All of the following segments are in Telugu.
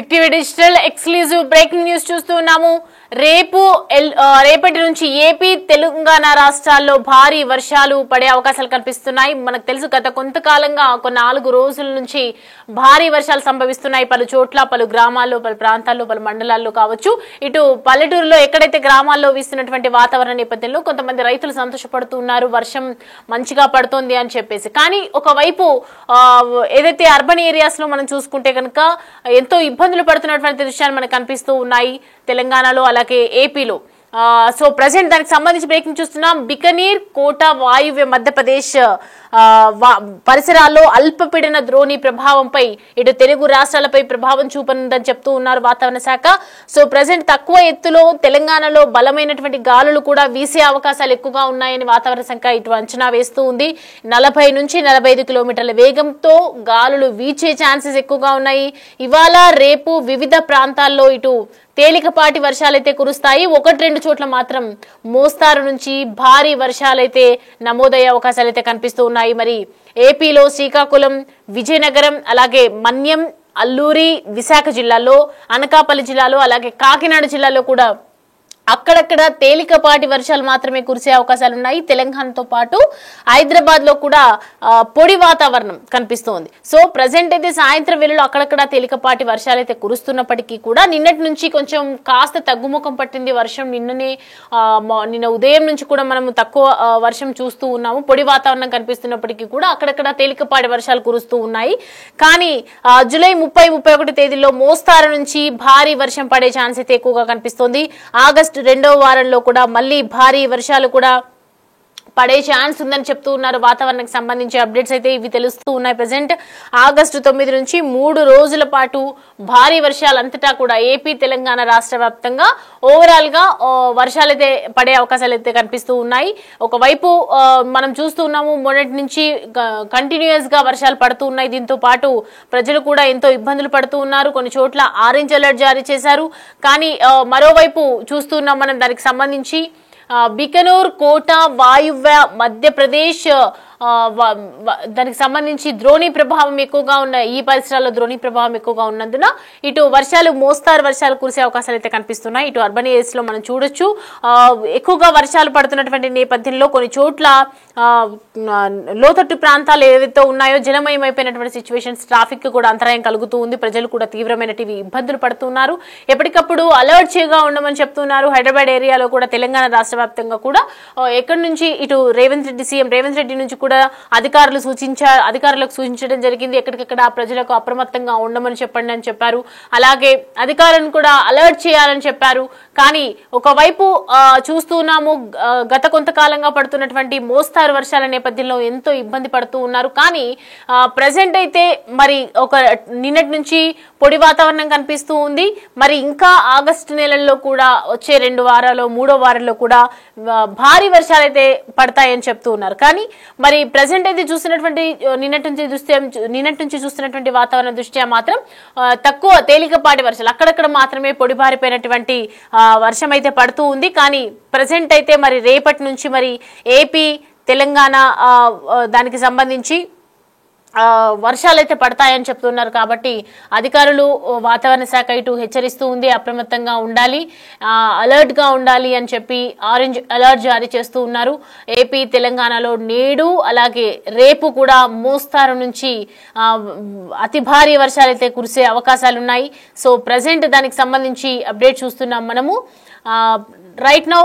Big TV digital exclusive breaking news చూస్తున్నాము. రేపటి నుంచి ఏపీ తెలంగాణ రాష్ట్రాల్లో భారీ వర్షాలు పడే అవకాశాలు కనిపిస్తున్నాయి. మనకు తెలుసు గత కొంతకాలంగా ఒక 4 రోజుల నుంచి భారీ వర్షాలు సంభవిస్తున్నాయి. పలు చోట్ల, పలు గ్రామాల్లో, పలు ప్రాంతాల్లో, పలు మండలాల్లో కావచ్చు. ఇటు పల్లెటూరులో ఎక్కడైతే గ్రామాల్లో వీస్తున్నటువంటి వాతావరణ నేపథ్యంలో కొంతమంది రైతులు సంతోషపడుతున్నారు, వర్షం మంచిగా పడుతోంది అని చెప్పేసి. కానీ ఒకవైపు ఏదైతే అర్బన్ ఏరియాస్ లో మనం చూసుకుంటే కనుక ఎంతో ఇబ్బందులు పడుతున్నటువంటి దృశ్యాలు మనకు కనిపిస్తూ ఉన్నాయి తెలంగాణలో అలాగే ఏపీలో. సో ప్రజెంట్ దానికి సంబంధించి బ్రేకింగ్ చూస్తున్నాం. బికనీర్, కోటా, వాయువ్య మధ్యప్రదేశ్ పరిసరాల్లో అల్పపీడన ద్రోణి ప్రభావంపై ఇటు తెలుగు రాష్ట్రాలపై ప్రభావం చూపనుందని చెప్తూ ఉన్నారు వాతావరణ శాఖ. సో ప్రజెంట్ తక్కువ ఎత్తులో తెలంగాణలో బలమైనటువంటి గాలులు కూడా వీసే అవకాశాలు ఎక్కువగా ఉన్నాయని వాతావరణ శాఖ ఇటు అంచనా వేస్తూ ఉంది. 40 నుంచి 45 కిలోమీటర్ల వేగంతో గాలులు వీచే ఛాన్సెస్ ఎక్కువగా ఉన్నాయి. ఇవాళ రేపు వివిధ ప్రాంతాల్లో ఇటు తేలికపాటి వర్షాలైతే కురుస్తాయి. 1-2 చోట్ల మాత్రం మోస్తారు నుంచి భారీ వర్షాలైతే నమోదయ్యే అవకాశాలు అయితే కనిపిస్తూ ఉన్నాయి. మరి ఏపీలో శ్రీకాకుళం, విజయనగరం, అలాగే మన్యం, అల్లూరి, విశాఖ జిల్లాలో, అనకాపల్లి జిల్లాలో, అలాగే కాకినాడ జిల్లాలో కూడా అక్కడక్కడ తేలికపాటి వర్షాలు మాత్రమే కురిసే అవకాశాలు ఉన్నాయి. తెలంగాణతో పాటు హైదరాబాద్ లో కూడా పొడి వాతావరణం కనిపిస్తోంది. సో ప్రజెంట్ అయితే సాయంత్రం వేళలో అక్కడక్కడ తేలికపాటి వర్షాలు అయితే కురుస్తున్నప్పటికీ కూడా నిన్నటి నుంచి కొంచెం కాస్త తగ్గుముఖం పట్టింది వర్షం. నిన్న ఉదయం నుంచి కూడా మనం తక్కువ వర్షం చూస్తూ ఉన్నాము. పొడి వాతావరణం కనిపిస్తున్నప్పటికీ కూడా అక్కడక్కడ తేలికపాటి వర్షాలు కురుస్తూ ఉన్నాయి. కానీ జూలై 30-31 తేదీల్లో మోస్తారు నుంచి భారీ వర్షం పడే ఛాన్స్ అయితే ఎక్కువగా కనిపిస్తోంది. ఆగస్టు 2వ వారంలో కూడా మళ్ళీ భారీ వర్షాలు కూడా పడే ఛాన్స్ ఉందని చెప్తూ ఉన్నారు. వాతావరణానికి సంబంధించి అప్డేట్స్ అయితే ఇవి తెలుస్తూ ఉన్నాయి. ప్రెసెంట్ ఆగస్టు 9 నుంచి 3 రోజుల పాటు భారీ వర్షాలు అంతటా కూడా ఏపీ తెలంగాణ రాష్ట్ర వ్యాప్తంగా ఓవరాల్ గా వర్షాలైతే పడే అవకాశాలు అయితే కనిపిస్తూ ఉన్నాయి. ఒకవైపు మనం చూస్తూ ఉన్నాము మొన్నటి నుంచి కంటిన్యూస్ గా వర్షాలు పడుతూ ఉన్నాయి. దీంతో పాటు ప్రజలు కూడా ఎంతో ఇబ్బందులు పడుతూ ఉన్నారు. కొన్ని చోట్ల ఆరెంజ్ అలర్ట్ జారీ చేశారు. కానీ మరోవైపు చూస్తున్నాం మనం దానికి సంబంధించి బికనూర్, కోటా, వాయువ్య మధ్యప్రదేశ్ దానికి సంబంధించి ద్రోణి ప్రభావం ఎక్కువగా ఉన్న ఈ పరిసరాల్లో ద్రోణి ప్రభావం ఎక్కువగా ఉన్నందున ఇటు వర్షాలు మోస్తారు వర్షాలు కురిసే అవకాశాలు అయితే కనిపిస్తున్నాయి. ఇటు అర్బన్ ఏరియాస్ లో మనం చూడొచ్చు ఎక్కువగా వర్షాలు పడుతున్నటువంటి నేపథ్యంలో కొన్ని చోట్ల లోతట్టు ప్రాంతాలు ఏవైతే ఉన్నాయో జలమయం అయిపోయినటువంటి సిచ్యువేషన్స్, ట్రాఫిక్ కూడా అంతరాయం కలుగుతూ ఉంది. ప్రజలు కూడా తీవ్రమైనటువంటి ఇబ్బందులు పడుతున్నారు. ఎప్పటికప్పుడు అలర్ట్ చేయగా ఉండమని చెప్తున్నారు. హైదరాబాద్ ఏరియాలో కూడా తెలంగాణ రాష్ట్ర వ్యాప్తంగా కూడా ఎక్కడి నుంచి ఇటు సీఎం రేవంత్ రెడ్డి నుంచి కూడా అధికారులకు సూచించడం జరిగింది. ఎక్కడికక్కడ ప్రజలకు అప్రమత్తంగా ఉండమని చెప్పండి అని చెప్పారు. అలాగే అధికారులను కూడా అలర్ట్ చేయాలని చెప్పారు. కానీ ఒకవైపు చూస్తున్నాము గత కొంతకాలంగా పడుతున్నటువంటి మోస్తారు వర్షాల నేపథ్యంలో ఎంతో ఇబ్బంది పడుతూ ఉన్నారు. కానీ ప్రజెంట్ అయితే మరి నిన్నటి నుంచి పొడి వాతావరణం కనిపిస్తూ ఉంది. మరి ఇంకా ఆగస్టు నెలల్లో కూడా వచ్చే 2 వారాలు 3వ వారంలో కూడా భారీ వర్షాలు అయితే పడతాయని చెప్తూ ఉన్నారు. కానీ మరి ప్రజెంట్ అయితే చూసినటువంటి నిన్నటి నుంచి చూస్తున్నటువంటి వాతావరణ దృష్ట్యా మాత్రం తక్కువ తేలికపాటి వర్షాలు అక్కడక్కడ మాత్రమే పొడిబారిపోయినటువంటి వర్షం అయితే పడుతూ ఉంది. కానీ ప్రజెంట్ అయితే మరి రేపటి నుంచి మరి ఏపీ తెలంగాణ దానికి సంబంధించి వర్షాలు అయితే పడతాయని చెప్తున్నారు. కాబట్టి అధికారులు వాతావరణ శాఖ ఇటు హెచ్చరిస్తూ ఉంది, అప్రమత్తంగా ఉండాలి, అలర్ట్ గా ఉండాలి అని చెప్పి ఆరెంజ్ అలర్ట్ జారీ చేస్తూ ఉన్నారు. ఏపీ తెలంగాణలో నేడు అలాగే రేపు కూడా మోస్తారు నుంచి అతి భారీ వర్షాలు అయితే కురిసే అవకాశాలు ఉన్నాయి. సో ప్రజెంట్ దానికి సంబంధించి అప్డేట్ చూస్తున్నాం మనము. రైట్ నౌ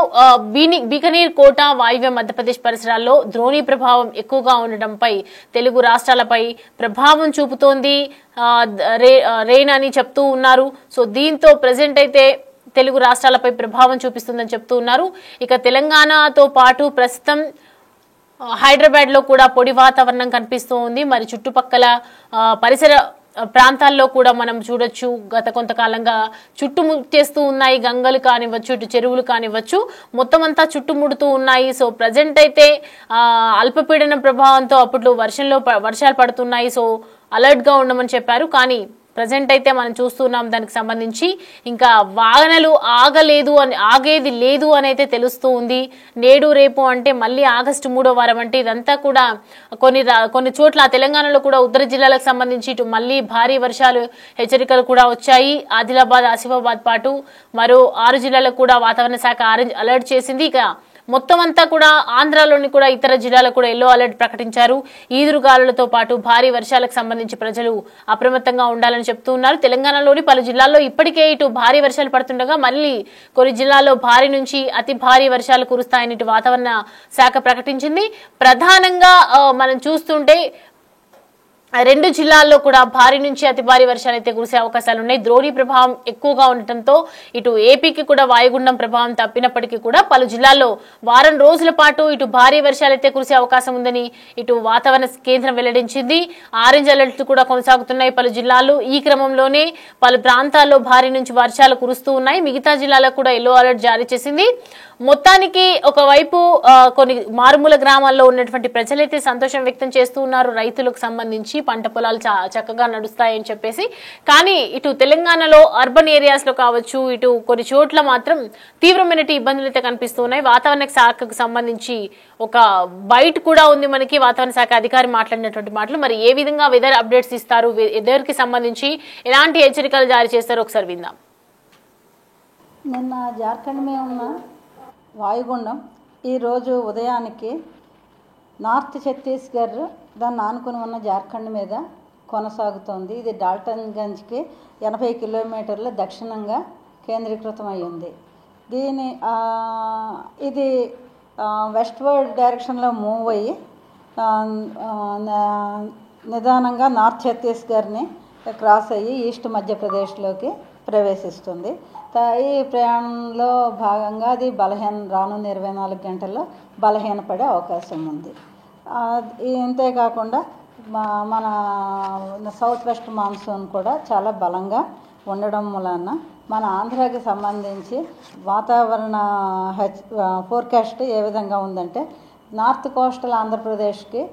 బికనీర్, కోటా, వాయువ్య మధ్యప్రదేశ్ పరిసరాల్లో ద్రోణి ప్రభావం ఎక్కువగా ఉండడంపై తెలుగు రాష్ట్రాలపై ప్రభావం చూపుతోంది రెయిన్ అని చెప్తూ ఉన్నారు. సో దీంతో ప్రజెంట్ అయితే తెలుగు రాష్ట్రాలపై ప్రభావం చూపిస్తుందని చెప్తూ ఉన్నారు. ఇక తెలంగాణతో పాటు ప్రస్తుతం హైదరాబాద్ లో కూడా పొడి వాతావరణం కనిపిస్తూ ఉంది. మరి చుట్టుపక్కల పరిసర ప్రాంతాల్లో కూడా మనం చూడొచ్చు గత కొంతకాలంగా చుట్టుముట్టేస్తూ ఉన్నాయి. గంగలు కానివ్వచ్చు, ఇటు చెరువులు కానివ్వచ్చు, మొత్తం అంతా చుట్టుముడుతూ ఉన్నాయి. సో ప్రజెంట్ అయితే అల్పపీడన ప్రభావంతో అప్పట్లో వర్షాలు పడుతున్నాయి. సో అలర్ట్ గా ఉండమని చెప్పారు. కానీ ప్రజెంట్ అయితే మనం చూస్తున్నాం. దానికి సంబంధించి ఇంకా వాహనాలు ఆగేది లేదు అని అయితే తెలుస్తూ ఉంది. నేడు రేపు అంటే మళ్ళీ ఆగస్టు 3వ వారం అంటే ఇదంతా కూడా కొన్ని చోట్ల తెలంగాణలో కూడా ఉత్తర జిల్లాలకు సంబంధించి ఇటు మళ్ళీ భారీ వర్షాలు హెచ్చరికలు కూడా వచ్చాయి. ఆదిలాబాద్, ఆసిఫాబాద్ పాటు మరో 6 జిల్లాలకు కూడా వాతావరణ శాఖ ఆరెంజ్ అలర్ట్ చేసింది. ఇక మొత్తం అంతా కూడా ఆంధ్రాలోని కూడా ఇతర జిల్లాలకు కూడా ఎల్లో అలర్ట్ ప్రకటించారు. ఈదురుగాలులతో పాటు భారీ వర్షాలకు సంబంధించి ప్రజలు అప్రమత్తంగా ఉండాలని చెప్తూ ఉన్నారు. తెలంగాణలోని పలు జిల్లాల్లో ఇప్పటికే ఇటు భారీ వర్షాలు పడుతుండగా మళ్ళీ కొన్ని జిల్లాల్లో భారీ నుంచి అతి భారీ వర్షాలు కురుస్తాయని ఇటు వాతావరణ శాఖ ప్రకటించింది. ప్రధానంగా మనం చూస్తుంటే 2 జిల్లాల్లో కూడా భారీ నుంచి అతి భారీ వర్షాలు అయితే కురిసే అవకాశాలు ఉన్నాయి. ద్రోణి ప్రభావం ఎక్కువగా ఉండటంతో ఇటు ఏపీకి కూడా వాయుగుండం ప్రభావం తప్పినప్పటికీ కూడా పలు జిల్లాల్లో వారం రోజుల పాటు ఇటు భారీ వర్షాలు అయితే కురిసే అవకాశం ఉందని ఇటు వాతావరణ కేంద్రం వెల్లడించింది. ఆరెంజ్ అలర్ట్లు కూడా కొనసాగుతున్నాయి పలు జిల్లాల్లో. ఈ క్రమంలోనే పలు ప్రాంతాల్లో భారీ నుంచి వర్షాలు కురుస్తూ ఉన్నాయి. మిగతా జిల్లాలకు కూడా ఎల్లో అలర్ట్ జారీ చేసింది. మొత్తానికి ఒకవైపు కొన్ని మారుమూల గ్రామాల్లో ఉన్నటువంటి ప్రజలైతే సంతోషం వ్యక్తం చేస్తూ ఉన్నారు. రైతులకు సంబంధించి పంట పొలాలు చక్కగా నడుస్తాయని చెప్పేసి. కానీ ఇటు తెలంగాణలో అర్బన్ ఏరియాస్ లో కావచ్చు, ఇటు కొన్ని చోట్ల మాత్రం తీవ్రమైన ఇబ్బందులు అయితే కనిపిస్తూ ఉన్నాయి. వాతావరణ శాఖకు సంబంధించి ఒక బయట కూడా ఉంది మనకి. వాతావరణ శాఖ అధికారి మాట్లాడినటువంటి మాటలు. మరి ఏ విధంగా వెదర్ అప్డేట్స్ ఇస్తారు, వెదర్కి సంబంధించి ఎలాంటి హెచ్చరికలు జారీ చేస్తారో ఒకసారి విందాం. నిన్న జార్ఖండ్ మీద ఉన్న వాయుగుండం ఈరోజు ఉదయానికి నార్త్ ఛత్తీస్గఢ్ దాన్ని ఆనుకుని ఉన్న జార్ఖండ్ మీద కొనసాగుతోంది. ఇది డాల్టన్గంజ్కి 80 కిలోమీటర్ల దక్షిణంగా కేంద్రీకృతమై ఉంది. ఇది వెస్ట్వర్డ్ డైరెక్షన్లో మూవ్ అయ్యి నిదానంగా నార్త్ ఛత్తీస్గఢ్ని క్రాస్ అయ్యి ఈస్ట్ మధ్యప్రదేశ్లోకి ప్రవేశిస్తుంది. ఈ ప్రయాణంలో భాగంగా అది రానున్న 24 గంటల్లో బలహీనపడే అవకాశం ఉంది. ఇంతేకాకుండా మన సౌత్ వెస్ట్ మాన్సూన్ కూడా చాలా బలంగా ఉండడం వలన మన ఆంధ్రాకి సంబంధించి వాతావరణ ఫోర్కాస్ట్ ఏ విధంగా ఉందంటే, నార్త్ కోస్టల్ ఆంధ్రప్రదేశ్కి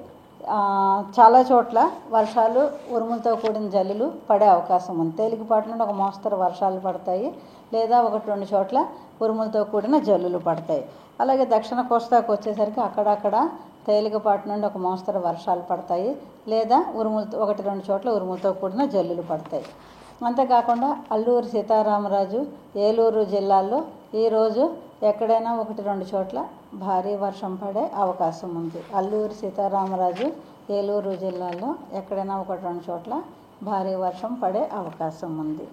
చాలా చోట్ల వర్షాలు ఉరుములతో కూడిన జల్లులు పడే అవకాశం ఉంది. తేలికపాటి నుండి ఒక మోస్తరు వర్షాలు పడతాయి, లేదా 1-2 చోట్ల ఉరుములతో కూడిన జల్లులు పడతాయి. అలాగే దక్షిణ కోస్తాకు వచ్చేసరికి అక్కడక్కడ తేలికపాటి నుండి ఒక మోస్తరు వర్షాలు పడతాయి, లేదా 1-2 చోట్ల ఉరుములతో కూడిన జల్లులు పడతాయి. అంతేకాకుండా అల్లూరు సీతారామరాజు, ఏలూరు జిల్లాల్లో ఈరోజు ఎక్కడైనా 1-2 చోట్ల భారీ వర్షం పడే అవకాశం ఉంది. అల్లూరు సీతారామరాజు, ఏలూరు జిల్లాల్లో ఎక్కడైనా 1-2 చోట్ల భారీ వర్షం పడే అవకాశం ఉంది.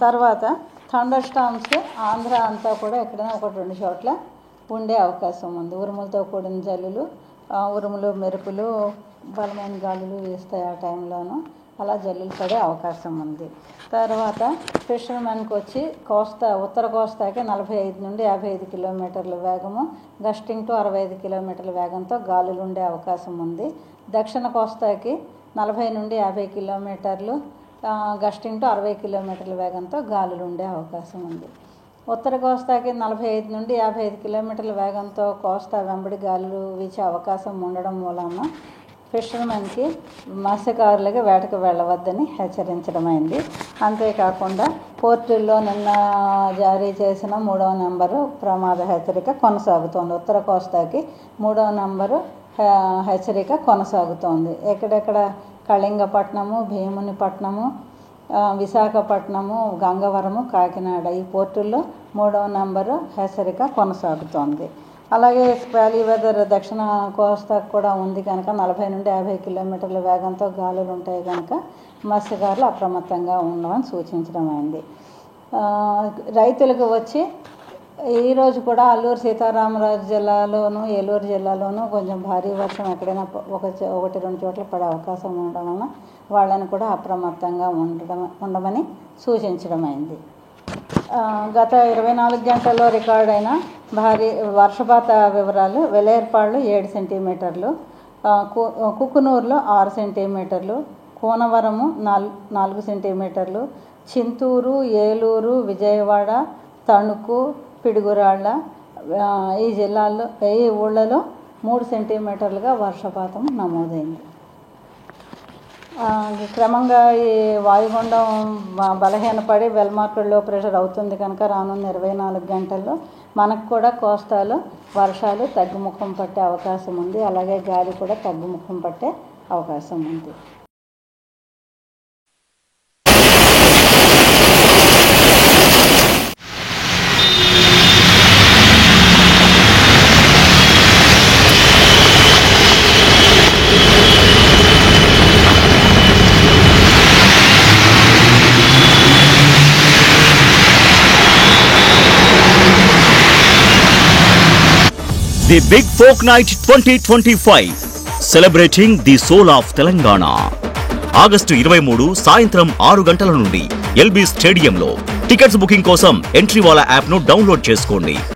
తర్వాత థండర్ స్టార్మ్స్ ఆంధ్ర అంతా కూడా ఎక్కడైనా 1-2 చోట్ల ఉండే అవకాశం ఉంది. ఉరుములతో కూడిన జల్లులు, ఉరుములు, మెరుపులు, బలమైన గాలులు వీస్తాయి. ఆ టైంలోనూ అలా జల్లులు పడే అవకాశం ఉంది. తర్వాత ఫిషర్మెన్కి వచ్చి ఉత్తర కోస్తాకి 45 నుండి 55 కిలోమీటర్ల వేగము, గస్టింగ్ టు 65 కిలోమీటర్ల వేగంతో గాలులు ఉండే అవకాశం ఉంది. దక్షిణ కోస్తాకి 40 నుండి 50 కిలోమీటర్లు, గస్టింగ్ టు 60 కిలోమీటర్ల వేగంతో గాలులు ఉండే అవకాశం ఉంది. ఉత్తర కోస్తాకి 45 నుండి 55 కిలోమీటర్ల వేగంతో కోస్తా వెంబడి గాలులు వీచే అవకాశం ఉండడం వలన ఫిషర్మెన్కి, మత్స్యకారులకి వేటకు వెళ్ళవద్దని హెచ్చరించడమైంది. అంతేకాకుండా పోర్టుల్లో నిన్న జారీ చేసిన 3వ నెంబరు ప్రమాద హెచ్చరిక కొనసాగుతోంది. ఉత్తర కోస్తాకి 3వ నెంబరు హెచ్చరిక కొనసాగుతోంది. ఎక్కడెక్కడ కళింగపట్నము, భీమునిపట్నము, విశాఖపట్నము, గంగవరము, కాకినాడ ఈ పోర్టుల్లో 3వ నెంబరు హెచ్చరిక కొనసాగుతోంది. అలాగే స్క్వాలీ వెదర్ దక్షిణ కోస్తాకు కూడా ఉంది కనుక 40 నుండి 50 కిలోమీటర్ల వేగంతో గాలులు ఉంటాయి కనుక మత్స్యకారులు అప్రమత్తంగా ఉండమని సూచించడమైంది. రైతులకు వచ్చి ఈరోజు కూడా అల్లూరు సీతారామరాజు జిల్లాలోను, ఏలూరు జిల్లాలోనూ కొంచెం భారీ వర్షం ఎక్కడైనా 1-2 చోట్ల పడే అవకాశం ఉండడం వలన వాళ్ళని కూడా అప్రమత్తంగా ఉండమని సూచించడమైంది. గత 24 గంటల్లో రికార్డైన భారీ వర్షపాత వివరాలు: వెలేర్పాళ్ళు 7 సెంటీమీటర్లు, కుకునూరులో 6 సెంటీమీటర్లు, కూనవరము 4 సెంటీమీటర్లు, చింతూరు, ఏలూరు, విజయవాడ, తణుకు, పిడుగురాళ్ళ ఈ ఊళ్ళలో 3 సెంటీమీటర్లుగా వర్షపాతం నమోదైంది. క్రమంగా ఈ వాయుగుండం బలహీనపడి వెల్మార్క్డ్ లో ప్రెషర్ అవుతుంది కనుక రానున్న 24 గంటల్లో మనకు కూడా కోస్తాలో వర్షాలు తగ్గుముఖం పట్టే అవకాశం ఉంది. అలాగే గాలి కూడా తగ్గుముఖం పట్టే అవకాశం ఉంది. The Big Folk Night 2025 celebrating the soul of Telangana. August 23 సాయంత్రం 6 గంటల నుండి ఎల్బీ స్టేడియంలో. టికెట్స్ బుకింగ్ కోసం ఎంట్రీవాలా యాప్ను డౌన్లోడ్ చేసుకోండి.